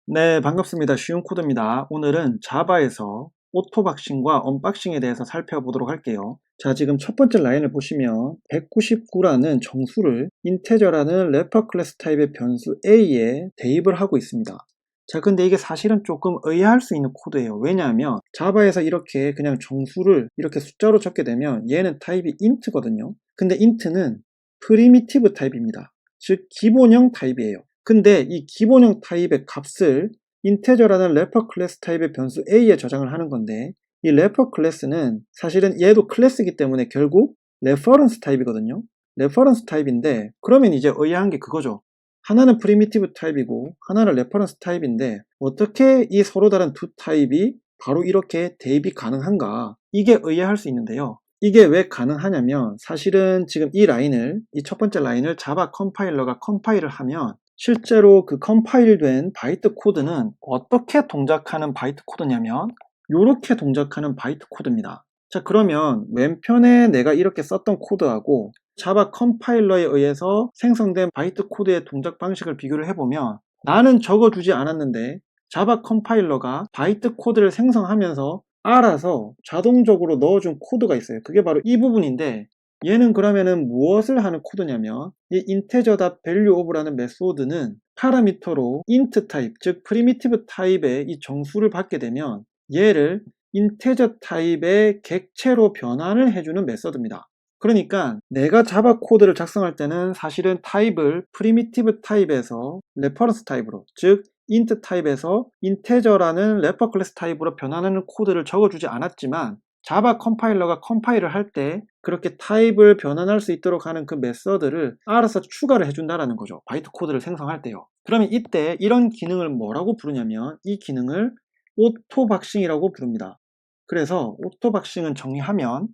네, 반갑습니다. 쉬운 코드입니다. 오늘은 자바에서 오토박싱과 언박싱에 대해서 살펴보도록 할게요. 자, 지금 첫 번째 라인을 보시면 199라는 정수를 인테저라는 래퍼 클래스 타입의 변수 A에 대입을 하고 있습니다. 자, 근데 이게 사실은 조금 의아할 수 있는 코드예요. 왜냐하면 자바에서 이렇게 그냥 정수를 이렇게 숫자로 적게 되면 얘는 타입이 int거든요. 근데 int는 프리미티브 타입입니다. 즉 기본형 타입이에요. 근데 이 기본형 타입의 값을 인테저라는 래퍼 클래스 타입의 변수 A에 저장을 하는 건데, 이 래퍼 클래스는 사실은 얘도 클래스이기 때문에 결국 레퍼런스 타입이거든요. 레퍼런스 타입인데, 그러면 이제 의아한 게 그거죠. 하나는 프리미티브 타입이고 하나는 레퍼런스 타입인데 어떻게 이 서로 다른 두 타입이 바로 이렇게 대입이 가능한가, 이게 의아할 수 있는데요. 이게 왜 가능하냐면, 사실은 지금 이 라인을, 이 첫 번째 라인을 자바 컴파일러가 컴파일을 하면 실제로 그 컴파일된 바이트 코드는 어떻게 동작하는 바이트 코드냐면 이렇게 동작하는 바이트 코드입니다. 자, 그러면 왼편에 내가 이렇게 썼던 코드하고 자바 컴파일러에 의해서 생성된 바이트 코드의 동작 방식을 비교를 해보면, 나는 적어주지 않았는데 자바 컴파일러가 바이트 코드를 생성하면서 알아서 자동적으로 넣어준 코드가 있어요. 그게 바로 이 부분인데, 얘는 그러면은 무엇을 하는 코드냐면, 이 integer.valueof라는 메소드는 파라미터로 int 타입, 즉 프리미티브 타입의 이 정수를 받게 되면 얘를 integer 타입의 객체로 변환을 해주는 메소드입니다. 그러니까 내가 자바 코드를 작성할 때는 사실은 타입을 프리미티브 타입에서 레퍼런스 타입으로, 즉 int 타입에서 integer라는 래퍼 클래스 타입으로 변환하는 코드를 적어주지 않았지만, 자바 컴파일러가 컴파일을 할 때 그렇게 타입을 변환할 수 있도록 하는 그 메서드를 알아서 추가를 해준다는 거죠. 바이트 코드를 생성할 때요. 그러면 이때 이런 기능을 뭐라고 부르냐면, 이 기능을 오토박싱이라고 부릅니다. 그래서 오토박싱은 정리하면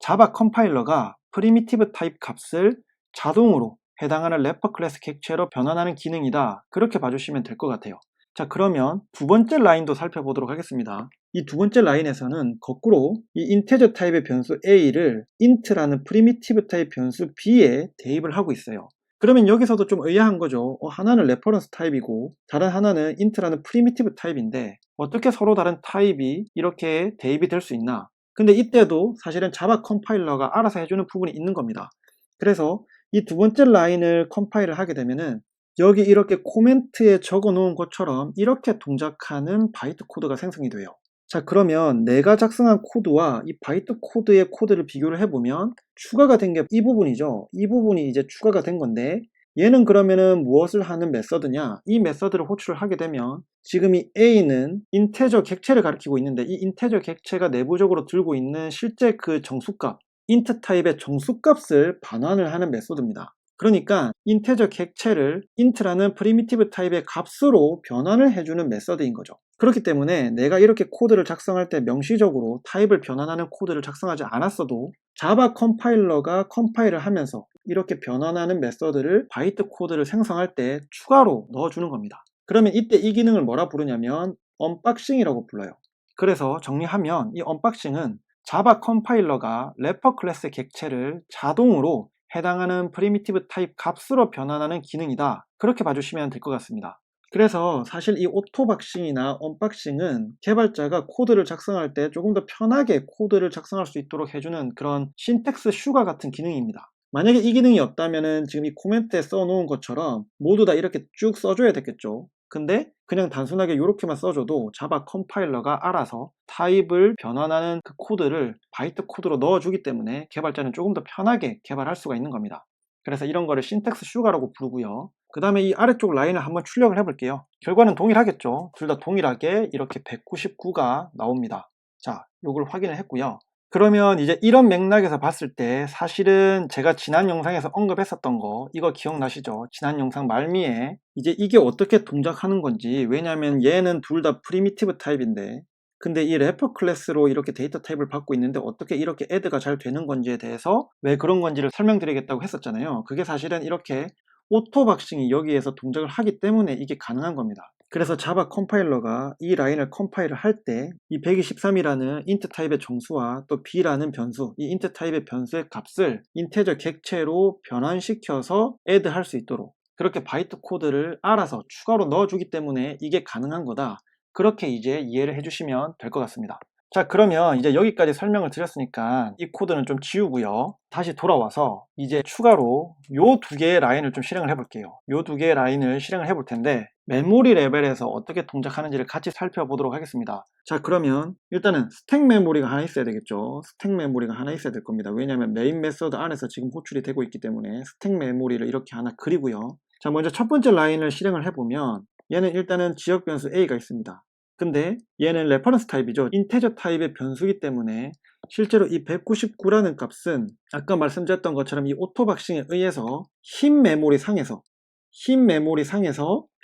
자바 컴파일러가 프리미티브 타입 값을 자동으로 해당하는 래퍼 클래스 객체로 변환하는 기능이다, 그렇게 봐주시면 될 것 같아요. 자, 그러면 두 번째 라인도 살펴보도록 하겠습니다. 이 두 번째 라인에서는 거꾸로 이 인테저 타입의 변수 A를 int라는 프리미티브 타입 변수 B에 대입을 하고 있어요. 그러면 여기서도 좀 의아한 거죠. 하나는 레퍼런스 타입이고 다른 하나는 int라는 프리미티브 타입인데 어떻게 서로 다른 타입이 이렇게 대입이 될 수 있나? 근데 이때도 사실은 자바 컴파일러가 알아서 해주는 부분이 있는 겁니다. 그래서 이 두 번째 라인을 컴파일을 하게 되면은 여기 이렇게 코멘트에 적어 놓은 것처럼 이렇게 동작하는 바이트 코드가 생성이 돼요. 자, 그러면 내가 작성한 코드와 이 바이트 코드의 코드를 비교를 해보면 추가가 된 게 이 부분이죠. 이 부분이 이제 추가가 된 건데, 얘는 그러면은 무엇을 하는 메서드냐? 이 메서드를 호출을 하게 되면 지금 이 A는 인테저 객체를 가리키고 있는데, 이 인테저 객체가 내부적으로 들고 있는 실제 그 정수값, int 타입의 정수값을 반환을 하는 메소드입니다. 그러니까 인테저 객체를 int라는 프리미티브 타입의 값으로 변환을 해주는 메서드인 거죠. 그렇기 때문에 내가 이렇게 코드를 작성할 때 명시적으로 타입을 변환하는 코드를 작성하지 않았어도 자바 컴파일러가 컴파일을 하면서 이렇게 변환하는 메서드를 바이트 코드를 생성할 때 추가로 넣어주는 겁니다. 그러면 이때 이 기능을 뭐라 부르냐면 언박싱이라고 불러요. 그래서 정리하면 이 언박싱은 자바 컴파일러가 래퍼 클래스 객체를 자동으로 해당하는 프리미티브 타입 값으로 변환하는 기능이다, 그렇게 봐주시면 될 것 같습니다. 그래서 사실 이 오토박싱이나 언박싱은 개발자가 코드를 작성할 때 조금 더 편하게 코드를 작성할 수 있도록 해주는 그런 신텍스 슈가 같은 기능입니다. 만약에 이 기능이 없다면 지금 이 코멘트에 써놓은 것처럼 모두 다 이렇게 쭉 써줘야 되겠죠. 근데 그냥 단순하게 이렇게만 써줘도 자바 컴파일러가 알아서 타입을 변환하는 그 코드를 바이트 코드로 넣어주기 때문에 개발자는 조금 더 편하게 개발할 수가 있는 겁니다. 그래서 이런 거를 신텍스 슈가라고 부르고요. 그 다음에 이 아래쪽 라인을 한번 출력을 해볼게요. 결과는 동일하겠죠. 둘 다 동일하게 이렇게 199가 나옵니다. 자, 요걸 확인을 했고요. 그러면 이제 이런 맥락에서 봤을 때 사실은 제가 지난 영상에서 언급했었던 거, 이거 기억나시죠? 지난 영상 말미에 이제 이게 어떻게 동작하는 건지, 왜냐면 얘는 둘 다 프리미티브 타입인데 근데 이 래퍼 클래스로 이렇게 데이터 타입을 받고 있는데 어떻게 이렇게 애드가 잘 되는 건지에 대해서 왜 그런 건지를 설명드리겠다고 했었잖아요. 그게 사실은 이렇게 오토박싱이 여기에서 동작을 하기 때문에 이게 가능한 겁니다. 그래서 자바 컴파일러가 이 라인을 컴파일을 할 때 이 123이라는 int 타입의 정수와 또 b라는 변수, 이 int 타입의 변수의 값을 인테저 객체로 변환시켜서 add 할 수 있도록, 그렇게 바이트 코드를 알아서 추가로 넣어주기 때문에 이게 가능한 거다. 그렇게 이제 이해를 해주시면 될 것 같습니다. 자, 그러면 이제 여기까지 설명을 드렸으니까 이 코드는 좀 지우고요. 다시 돌아와서 이제 추가로 요 두 개의 라인을 좀 실행을 해볼게요. 요 두 개의 라인을 실행을 해볼 텐데 메모리 레벨에서 어떻게 동작하는지를 같이 살펴보도록 하겠습니다. 자, 그러면 일단은 스택 메모리가 하나 있어야 되겠죠. 스택 메모리가 하나 있어야 될 겁니다. 왜냐하면 메인 메서드 안에서 지금 호출이 되고 있기 때문에 스택 메모리를 이렇게 하나 그리고요. 자, 먼저 첫 번째 라인을 실행을 해보면 얘는 일단은 지역 변수 A가 있습니다. 근데 얘는 레퍼런스 타입이죠. 인테저 타입의 변수이기 때문에 실제로 이 199라는 값은 아까 말씀드렸던 것처럼 이 오토박싱에 의해서 흰 메모리 상에서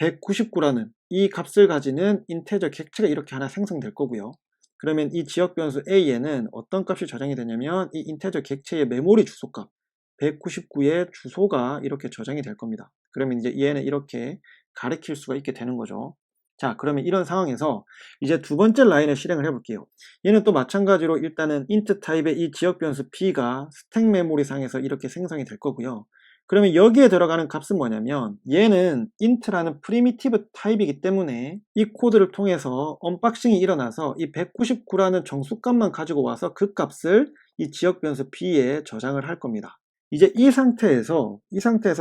199라는 이 값을 가지는 인테저 객체가 이렇게 하나 생성될 거고요. 그러면 이 지역 변수 A에는 어떤 값이 저장이 되냐면 이 인테저 객체의 메모리 주소값 199의 주소가 이렇게 저장이 될 겁니다. 그러면 이제 얘는 이렇게 가리킬 수가 있게 되는 거죠. 자, 그러면 이런 상황에서 이제 두 번째 라인을 실행을 해볼게요. 얘는 또 마찬가지로 일단은 int 타입의 이 지역 변수 b가 스택 메모리 상에서 이렇게 생성이 될 거고요. 그러면 여기에 들어가는 값은 뭐냐면 얘는 int라는 프리미티브 타입이기 때문에 이 코드를 통해서 언박싱이 일어나서 이 199라는 정수값만 가지고 와서 그 값을 이 지역 변수 b에 저장을 할 겁니다. 이제 이 상태에서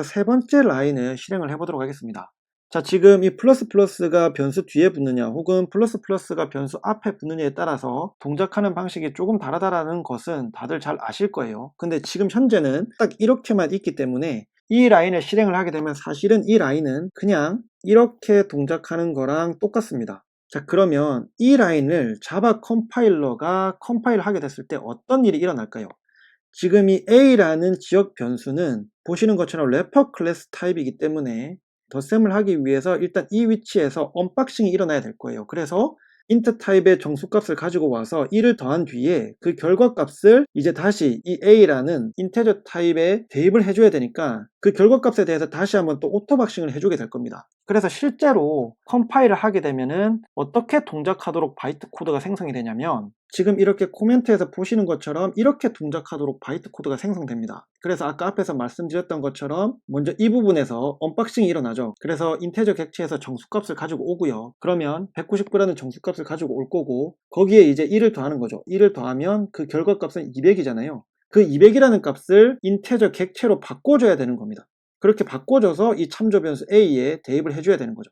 세 번째 라인을 실행을 해보도록 하겠습니다. 자, 지금 이 플러스가 변수 뒤에 붙느냐 혹은 플러스가 변수 앞에 붙느냐에 따라서 동작하는 방식이 조금 다르다라는 것은 다들 잘 아실 거예요. 근데 지금 현재는 딱 이렇게만 있기 때문에 이 라인을 실행을 하게 되면 사실은 이 라인은 그냥 이렇게 동작하는 거랑 똑같습니다. 자, 그러면 이 라인을 자바 컴파일러가 컴파일 하게 됐을 때 어떤 일이 일어날까요? 지금 이 A라는 지역 변수는 보시는 것처럼 래퍼 클래스 타입이기 때문에 덧셈을 하기 위해서 일단 이 위치에서 언박싱이 일어나야 될 거예요. 그래서 int 타입의 정수값을 가지고 와서 1을 더한 뒤에 그 결과값을 이제 다시 이 A라는 인테저 타입에 대입을 해줘야 되니까 그 결과값에 대해서 다시 한번 또 오토박싱을 해주게 될 겁니다. 그래서 실제로 컴파일을 하게 되면은 어떻게 동작하도록 바이트 코드가 생성이 되냐면 지금 이렇게 코멘트에서 보시는 것처럼 이렇게 동작하도록 바이트 코드가 생성됩니다. 그래서 아까 앞에서 말씀드렸던 것처럼 먼저 이 부분에서 언박싱이 일어나죠. 그래서 인테저 객체에서 정수값을 가지고 오고요. 그러면 199라는 정수값을 가지고 올 거고 거기에 이제 1을 더하는 거죠. 1을 더하면 그 결과값은 200이잖아요. 그 200이라는 값을 인테저 객체로 바꿔줘야 되는 겁니다. 그렇게 바꿔줘서 이 참조 변수 A에 대입을 해줘야 되는 거죠.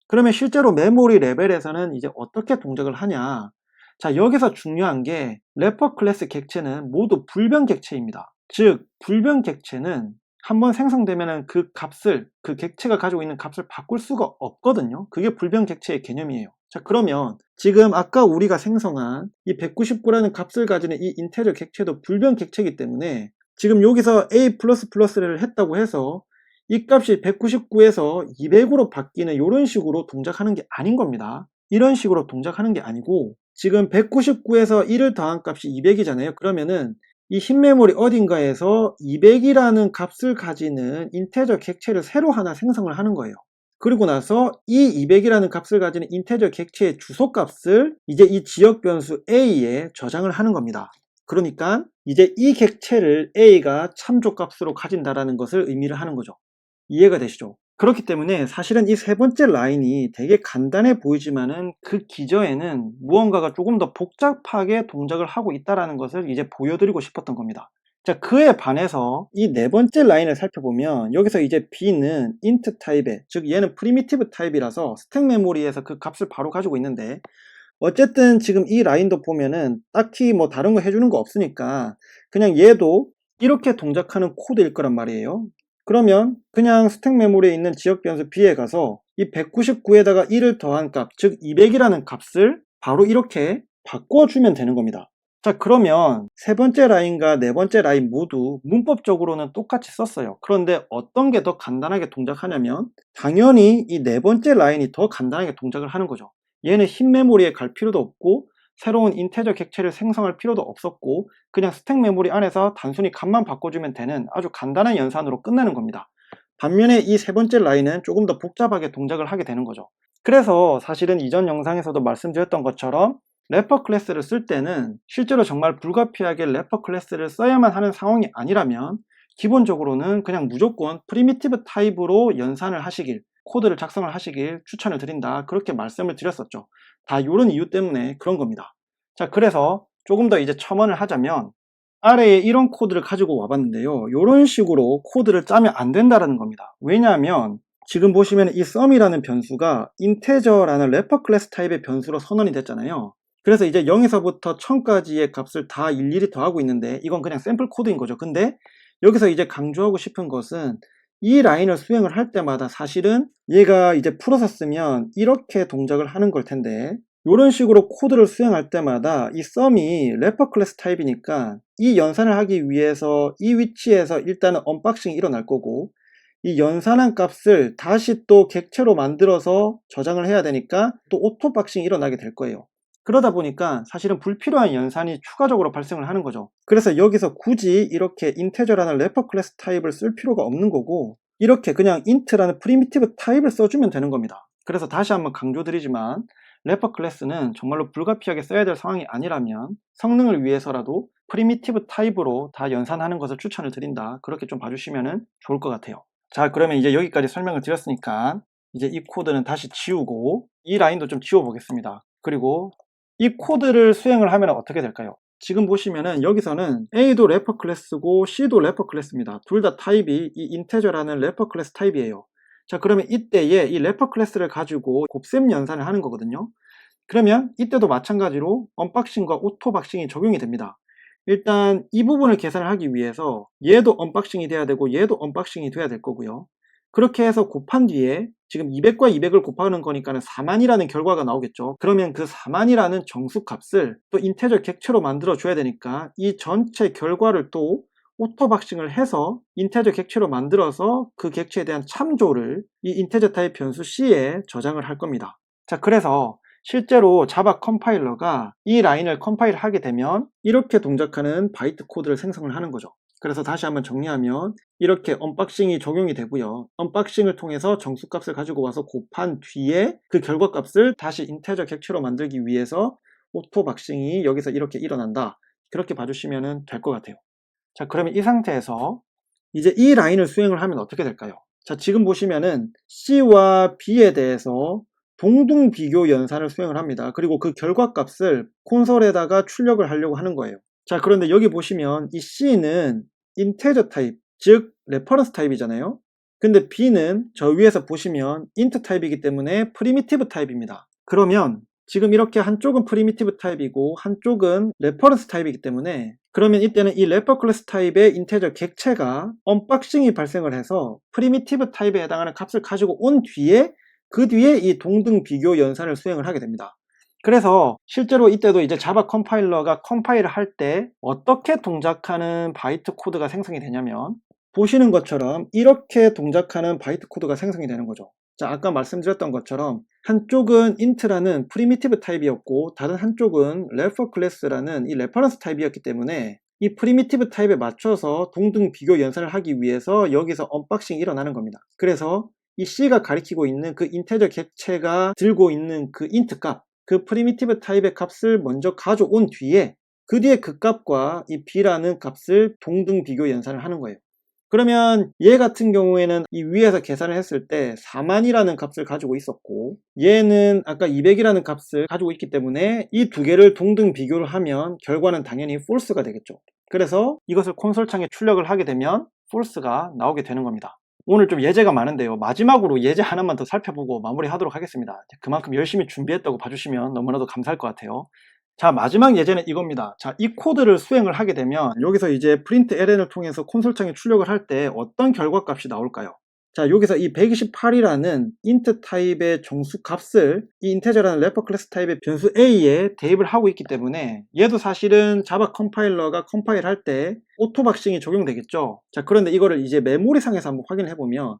그러면 실제로 메모리 레벨에서는 이제 어떻게 동작을 하냐? 자, 여기서 중요한 게 래퍼 클래스 객체는 모두 불변 객체입니다. 즉, 불변 객체는 한번 생성되면 그 값을, 그 객체가 가지고 있는 값을 바꿀 수가 없거든요. 그게 불변 객체의 개념이에요. 자, 그러면 지금 아까 우리가 생성한 이 199라는 값을 가지는 이 인테저 객체도 불변 객체이기 때문에 지금 여기서 A++를 했다고 해서 이 값이 199에서 200으로 바뀌는 이런 식으로 동작하는 게 아닌 겁니다. 이런 식으로 동작하는 게 아니고 지금 199에서 1을 더한 값이 200이잖아요. 그러면은 이 흰 메모리 어딘가에서 200이라는 값을 가지는 인테저 객체를 새로 하나 생성을 하는 거예요. 그리고 나서 이 200이라는 값을 가지는 인테저 객체의 주소값을 이제 이 지역 변수 A에 저장을 하는 겁니다. 그러니까 이제 이 객체를 A가 참조값으로 가진다라는 것을 의미를 하는 거죠. 이해가 되시죠? 그렇기 때문에 사실은 이 세 번째 라인이 되게 간단해 보이지만은 그 기저에는 무언가가 조금 더 복잡하게 동작을 하고 있다는 것을 이제 보여드리고 싶었던 겁니다. 자, 그에 반해서 이 네 번째 라인을 살펴보면 여기서 이제 B는 int 타입의, 즉 얘는 프리미티브 타입이라서 스택 메모리에서 그 값을 바로 가지고 있는데 어쨌든 지금 이 라인도 보면은 딱히 뭐 다른 거 해주는 거 없으니까 그냥 얘도 이렇게 동작하는 코드일 거란 말이에요. 그러면 그냥 스택 메모리에 있는 지역 변수 B에 가서 이 199에다가 1을 더한 값, 즉 200이라는 값을 바로 이렇게 바꿔주면 되는 겁니다. 자, 그러면 세 번째 라인과 네 번째 라인 모두 문법적으로는 똑같이 썼어요. 그런데 어떤 게 더 간단하게 동작하냐면 당연히 이 네 번째 라인이 더 간단하게 동작을 하는 거죠. 얘는 흰 메모리에 갈 필요도 없고 새로운 인테저 객체를 생성할 필요도 없었고 그냥 스택 메모리 안에서 단순히 값만 바꿔주면 되는 아주 간단한 연산으로 끝내는 겁니다. 반면에 이 세 번째 라인은 조금 더 복잡하게 동작을 하게 되는 거죠. 그래서 사실은 이전 영상에서도 말씀드렸던 것처럼 래퍼 클래스를 쓸 때는 실제로 정말 불가피하게 래퍼 클래스를 써야만 하는 상황이 아니라면 기본적으로는 그냥 무조건 프리미티브 타입으로 연산을 하시길, 코드를 작성을 하시길 추천을 드린다, 그렇게 말씀을 드렸었죠. 다 이런 이유 때문에 그런 겁니다. 자, 그래서 조금 더 이제 첨언을 하자면 아래에 이런 코드를 가지고 와봤는데요, 이런 식으로 코드를 짜면 안 된다는 겁니다. 왜냐하면 지금 보시면 이 sum이라는 변수가 인테저라는 래퍼 클래스 타입의 변수로 선언이 됐잖아요. 그래서 이제 0에서부터 1000까지의 값을 다 일일이 더하고 있는데 이건 그냥 샘플 코드인 거죠. 근데 여기서 이제 강조하고 싶은 것은 이 라인을 수행을 할 때마다 사실은 얘가 이제 풀어서 쓰면 이렇게 동작을 하는 걸 텐데, 이런 식으로 코드를 수행할 때마다 이 sum이 래퍼 클래스 타입이니까 이 연산을 하기 위해서 이 위치에서 일단은 언박싱이 일어날 거고, 이 연산한 값을 다시 또 객체로 만들어서 저장을 해야 되니까 또 오토 박싱이 일어나게 될 거예요. 그러다 보니까 사실은 불필요한 연산이 추가적으로 발생을 하는 거죠. 그래서 여기서 굳이 이렇게 인테저라는 래퍼 클래스 타입을 쓸 필요가 없는 거고, 이렇게 그냥 int라는 프리미티브 타입을 써주면 되는 겁니다. 그래서 다시 한번 강조드리지만 래퍼 클래스는 정말로 불가피하게 써야 될 상황이 아니라면 성능을 위해서라도 프리미티브 타입으로 다 연산하는 것을 추천을 드린다, 그렇게 좀 봐주시면 좋을 것 같아요. 자, 그러면 이제 여기까지 설명을 드렸으니까 이제 이 코드는 다시 지우고 이 라인도 좀 지워 보겠습니다. 그리고 이 코드를 수행을 하면 어떻게 될까요? 지금 보시면은 여기서는 A도 래퍼 클래스고 C도 래퍼 클래스입니다. 둘 다 타입이 이 인테저라는 래퍼 클래스 타입이에요. 자, 그러면 이때에 이 래퍼 클래스를 가지고 곱셈 연산을 하는 거거든요. 그러면 이때도 마찬가지로 언박싱과 오토 박싱이 적용이 됩니다. 일단 이 부분을 계산을 하기 위해서 얘도 언박싱이 돼야 되고 얘도 언박싱이 돼야 될 거고요. 그렇게 해서 곱한 뒤에 지금 200과 200을 곱하는 거니까는 4만이라는 결과가 나오겠죠. 그러면 그 4만이라는 정수 값을 또 인테저 객체로 만들어 줘야 되니까 이 전체 결과를 또 오토 박싱을 해서 인테저 객체로 만들어서 그 객체에 대한 참조를 이 인테저 타입 변수 C에 저장을 할 겁니다. 자, 그래서 실제로 자바 컴파일러가 이 라인을 컴파일 하게 되면 이렇게 동작하는 바이트 코드를 생성을 하는 거죠. 그래서 다시 한번 정리하면 이렇게 언박싱이 적용이 되고요. 언박싱을 통해서 정수값을 가지고 와서 곱한 뒤에 그 결과값을 다시 인테저 객체로 만들기 위해서 오토 박싱이 여기서 이렇게 일어난다, 그렇게 봐주시면 될 것 같아요. 자, 그러면 이 상태에서 이제 이 라인을 수행을 하면 어떻게 될까요? 자, 지금 보시면은 C와 B에 대해서 동등 비교 연산을 수행을 합니다. 그리고 그 결과값을 콘솔에다가 출력을 하려고 하는 거예요. 자, 그런데 여기 보시면 이 C는 인테저 타입, 즉 레퍼런스 타입이잖아요. 근데 B는 저 위에서 보시면 인트 타입이기 때문에 프리미티브 타입입니다. 그러면 지금 이렇게 한쪽은 프리미티브 타입이고 한쪽은 레퍼런스 타입이기 때문에, 그러면 이때는 이 래퍼 클래스 타입의 인테저 객체가 언박싱이 발생을 해서 프리미티브 타입에 해당하는 값을 가지고 온 뒤에 그 뒤에 이 동등 비교 연산을 수행을 하게 됩니다. 그래서 실제로 이때도 이제 자바 컴파일러가 컴파일을 할 때 어떻게 동작하는 바이트 코드가 생성이 되냐면 보시는 것처럼 이렇게 동작하는 바이트 코드가 생성이 되는 거죠. 자, 아까 말씀드렸던 것처럼 한쪽은 int라는 프리미티브 타입이었고 다른 한쪽은 refer class라는 이 레퍼런스 타입이었기 때문에 이 프리미티브 타입에 맞춰서 동등 비교 연산을 하기 위해서 여기서 언박싱이 일어나는 겁니다. 그래서 이 C가 가리키고 있는 그 인테저 객체가 들고 있는 그 int 값, 그 프리미티브 타입의 값을 먼저 가져온 뒤에 그 뒤에 그 값과 이 B라는 값을 동등 비교 연산을 하는 거예요. 그러면 얘 같은 경우에는 이 위에서 계산을 했을 때 4만이라는 값을 가지고 있었고 얘는 아까 200이라는 값을 가지고 있기 때문에 이 두 개를 동등 비교를 하면 결과는 당연히 false가 되겠죠. 그래서 이것을 콘솔 창에 출력을 하게 되면 false가 나오게 되는 겁니다. 오늘 좀 예제가 많은데요, 마지막으로 예제 하나만 더 살펴보고 마무리하도록 하겠습니다. 그만큼 열심히 준비했다고 봐주시면 너무나도 감사할 것 같아요. 자, 마지막 예제는 이겁니다. 자, 이 코드를 수행을 하게 되면 여기서 이제 println을 통해서 콘솔창에 출력을 할 때 어떤 결과값이 나올까요? 자, 여기서 이 128이라는 int 타입의 정수 값을 이 인테저라는 래퍼 클래스 타입의 변수 A에 대입을 하고 있기 때문에 얘도 사실은 자바 컴파일러가 컴파일 할 때 오토 박싱이 적용되겠죠. 자, 그런데 이거를 이제 메모리 상에서 한번 확인을 해보면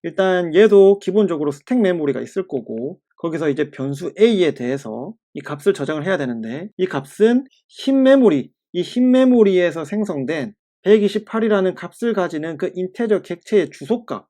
일단 얘도 기본적으로 스택 메모리가 있을 거고 거기서 이제 변수 A에 대해서 이 값을 저장을 해야 되는데 이 값은 흰 메모리, 이 흰 메모리에서 생성된 128이라는 값을 가지는 그 인테저 객체의 주소값,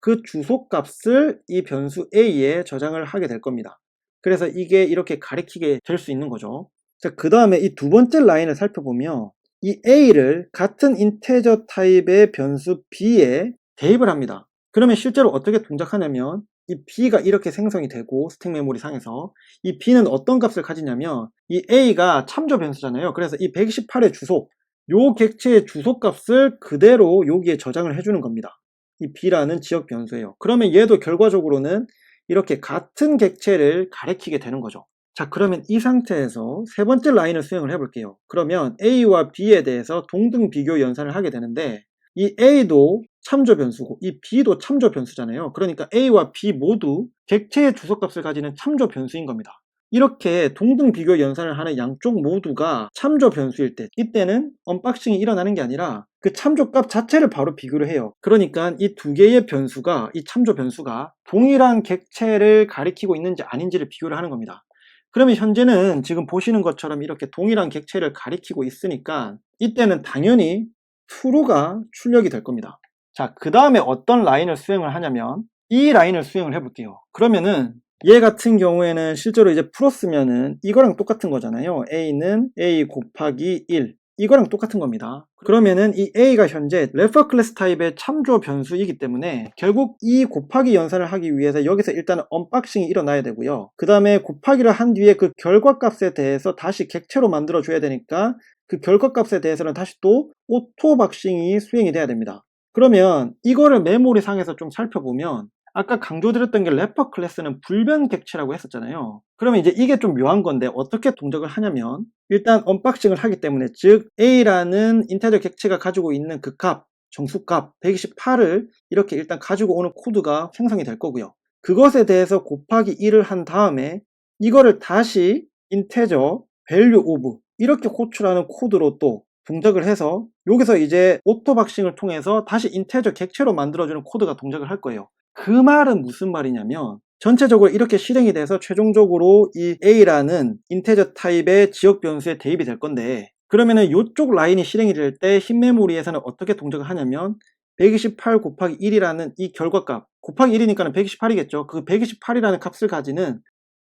그 주소값을 이 변수 A에 저장을 하게 될 겁니다. 그래서 이게 이렇게 가리키게 될 수 있는 거죠. 자, 그 다음에 이 두 번째 라인을 살펴보면 이 A를 같은 인테저 타입의 변수 B에 대입을 합니다. 그러면 실제로 어떻게 동작하냐면 이 B가 이렇게 생성이 되고 스택 메모리 상에서 이 B는 어떤 값을 가지냐면 이 A가 참조 변수잖아요. 그래서 이 128의 주소, 요 객체의 주소 값을 그대로 여기에 저장을 해주는 겁니다. 이 B라는 지역 변수예요. 그러면 얘도 결과적으로는 이렇게 같은 객체를 가리키게 되는 거죠. 자, 그러면 이 상태에서 세 번째 라인을 수행을 해볼게요. 그러면 A와 B에 대해서 동등 비교 연산을 하게 되는데 이 A도 참조 변수고 이 B도 참조 변수잖아요. 그러니까 A와 B 모두 객체의 주소값을 가지는 참조 변수인 겁니다. 이렇게 동등 비교 연산을 하는 양쪽 모두가 참조 변수일 때 이때는 언박싱이 일어나는 게 아니라 그 참조값 자체를 바로 비교를 해요. 그러니까 이 두 개의 변수가 이 참조 변수가 동일한 객체를 가리키고 있는지 아닌지를 비교를 하는 겁니다. 그러면 현재는 지금 보시는 것처럼 이렇게 동일한 객체를 가리키고 있으니까 이때는 당연히 true가 출력이 될 겁니다. 자, 그 다음에 어떤 라인을 수행을 하냐면 이 라인을 수행을 해볼게요. 그러면은 얘 같은 경우에는 실제로 이제 풀었으면은 이거랑 똑같은 거잖아요. A는 A 곱하기 1 이거랑 똑같은 겁니다. 그러면은 이 A가 현재 레퍼 클래스 타입의 참조 변수이기 때문에 결국 이 곱하기 연산을 하기 위해서 여기서 일단은 언박싱이 일어나야 되고요. 그 다음에 곱하기를 한 뒤에 그 결과값에 대해서 다시 객체로 만들어 줘야 되니까 그 결과값에 대해서는 다시 또 오토 박싱이 수행이 돼야 됩니다. 그러면 이거를 메모리 상에서 좀 살펴보면 아까 강조드렸던 게 래퍼 클래스는 불변 객체라고 했었잖아요. 그러면 이제 이게 좀 묘한 건데 어떻게 동작을 하냐면 일단 언박싱을 하기 때문에 즉 A라는 인테저 객체가 가지고 있는 그 값, 정수값 128을 이렇게 일단 가지고 오는 코드가 생성이 될 거고요. 그것에 대해서 곱하기 1을 한 다음에 이거를 다시 인테저 value of 이렇게 호출하는 코드로 또 동작을 해서 여기서 이제 오토 박싱을 통해서 다시 인테저 객체로 만들어주는 코드가 동작을 할 거예요. 그 말은 무슨 말이냐면 전체적으로 이렇게 실행이 돼서 최종적으로 이 A라는 인테저 타입의 지역 변수에 대입이 될 건데 그러면은 이쪽 라인이 실행이 될 때 흰 메모리에서는 어떻게 동작을 하냐면 128 곱하기 1이라는 이 결과값 곱하기 1이니까는 128이겠죠. 그 128이라는 값을 가지는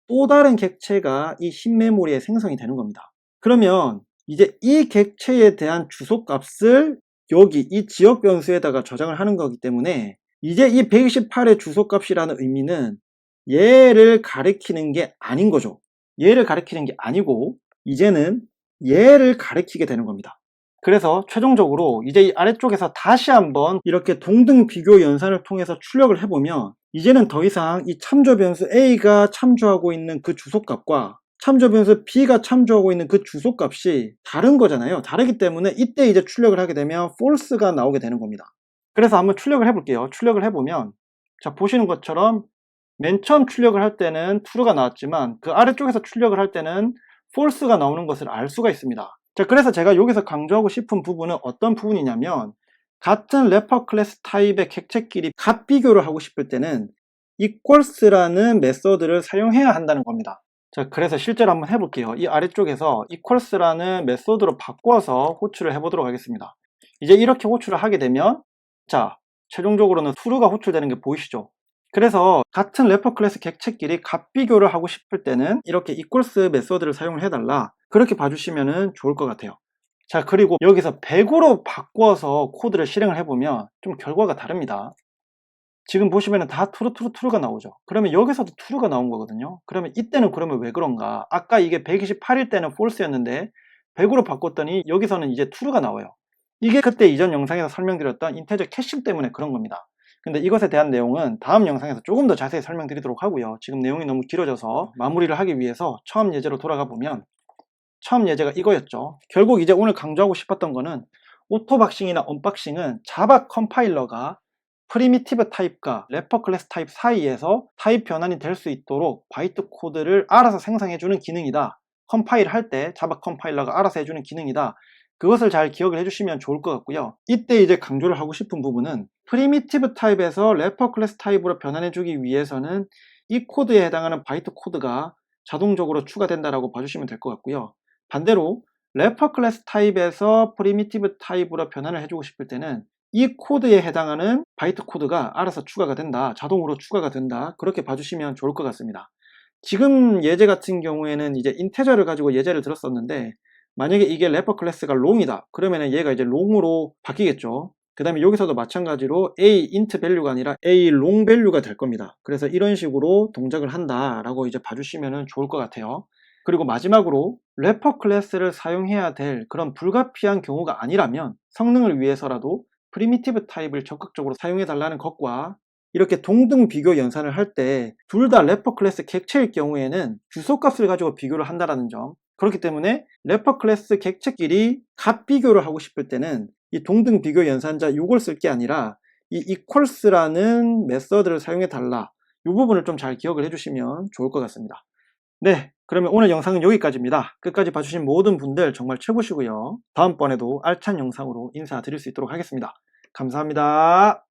또 다른 객체가 이 흰 메모리에 생성이 되는 겁니다. 그러면 이제 이 객체에 대한 주소값을 여기 이 지역 변수에다가 저장을 하는 거기 때문에 이제 이 128의 주소값이라는 의미는 얘를 가리키는 게 아닌 거죠. 얘를 가리키는 게 아니고 이제는 얘를 가리키게 되는 겁니다. 그래서 최종적으로 이제 이 아래쪽에서 다시 한번 이렇게 동등 비교 연산을 통해서 출력을 해보면 이제는 더 이상 이 참조 변수 A가 참조하고 있는 그 주소값과 참조 변수 B가 참조하고 있는 그 주소값이 다른 거잖아요. 다르기 때문에 이때 이제 출력을 하게 되면 false가 나오게 되는 겁니다. 그래서 한번 출력을 해볼게요. 출력을 해보면 자 보시는 것처럼 맨 처음 출력을 할 때는 true가 나왔지만 그 아래쪽에서 출력을 할 때는 false가 나오는 것을 알 수가 있습니다. 자 그래서 제가 여기서 강조하고 싶은 부분은 어떤 부분이냐면 같은 래퍼 클래스 타입의 객체끼리 값 비교를 하고 싶을 때는 equals라는 메서드를 사용해야 한다는 겁니다. 자 그래서 실제로 한번 해볼게요. 이 아래쪽에서 equals라는 메서드로 바꿔서 호출을 해보도록 하겠습니다. 이제 이렇게 호출을 하게 되면 자 최종적으로는 true가 호출되는 게 보이시죠? 그래서 같은 래퍼 클래스 객체끼리 값 비교를 하고 싶을 때는 이렇게 equals 메서드를 사용을 해달라 그렇게 봐주시면 좋을 것 같아요. 자 그리고 여기서 100으로 바꿔서 코드를 실행을 해보면 좀 결과가 다릅니다. 지금 보시면 다 true가 나오죠. 그러면 여기서도 true가 나온 거거든요. 그러면 이때는 그러면 왜 그런가? 아까 이게 128일 때는 false였는데 100으로 바꿨더니 여기서는 이제 true가 나와요. 이게 그때 이전 영상에서 설명드렸던 인테저 캐싱 때문에 그런 겁니다. 근데 이것에 대한 내용은 다음 영상에서 조금 더 자세히 설명드리도록 하고요. 지금 내용이 너무 길어져서 마무리를 하기 위해서 처음 예제로 돌아가 보면 처음 예제가 이거였죠. 결국 이제 오늘 강조하고 싶었던 거는 오토박싱이나 언박싱은 자바 컴파일러가 프리미티브 타입과 래퍼 클래스 타입 사이에서 타입 변환이 될 수 있도록 바이트 코드를 알아서 생성해주는 기능이다. 컴파일 할 때 자바 컴파일러가 알아서 해주는 기능이다. 그것을 잘 기억을 해주시면 좋을 것 같고요. 이때 이제 강조를 하고 싶은 부분은 프리미티브 타입에서 래퍼 클래스 타입으로 변환해주기 위해서는 이 코드에 해당하는 바이트 코드가 자동적으로 추가된다라고 봐주시면 될 것 같고요. 반대로 래퍼 클래스 타입에서 프리미티브 타입으로 변환을 해주고 싶을 때는 이 코드에 해당하는 바이트 코드가 알아서 추가가 된다. 자동으로 추가가 된다. 그렇게 봐주시면 좋을 것 같습니다. 지금 예제 같은 경우에는 이제 인테저를 가지고 예제를 들었었는데 만약에 이게 래퍼 클래스가 롱이다 그러면은 얘가 이제 롱으로 바뀌겠죠. 그 다음에 여기서도 마찬가지로 A int 밸류가 아니라 A long 밸류가 될 겁니다. 그래서 이런 식으로 동작을 한다 라고 이제 봐주시면 좋을 것 같아요. 그리고 마지막으로 래퍼 클래스를 사용해야 될 그런 불가피한 경우가 아니라면 성능을 위해서라도 프리미티브 타입을 적극적으로 사용해 달라는 것과 이렇게 동등 비교 연산을 할 때 둘 다 래퍼 클래스 객체일 경우에는 주소값을 가지고 비교를 한다는 점. 그렇기 때문에 래퍼 클래스 객체끼리 값 비교를 하고 싶을 때는 이 동등 비교 연산자 이걸 쓸 게 아니라 이 equals라는 메서드를 사용해 달라. 이 부분을 좀 잘 기억을 해주시면 좋을 것 같습니다. 네, 그러면 오늘 영상은 여기까지입니다. 끝까지 봐주신 모든 분들 정말 최고시고요. 다음번에도 알찬 영상으로 인사드릴 수 있도록 하겠습니다. 감사합니다.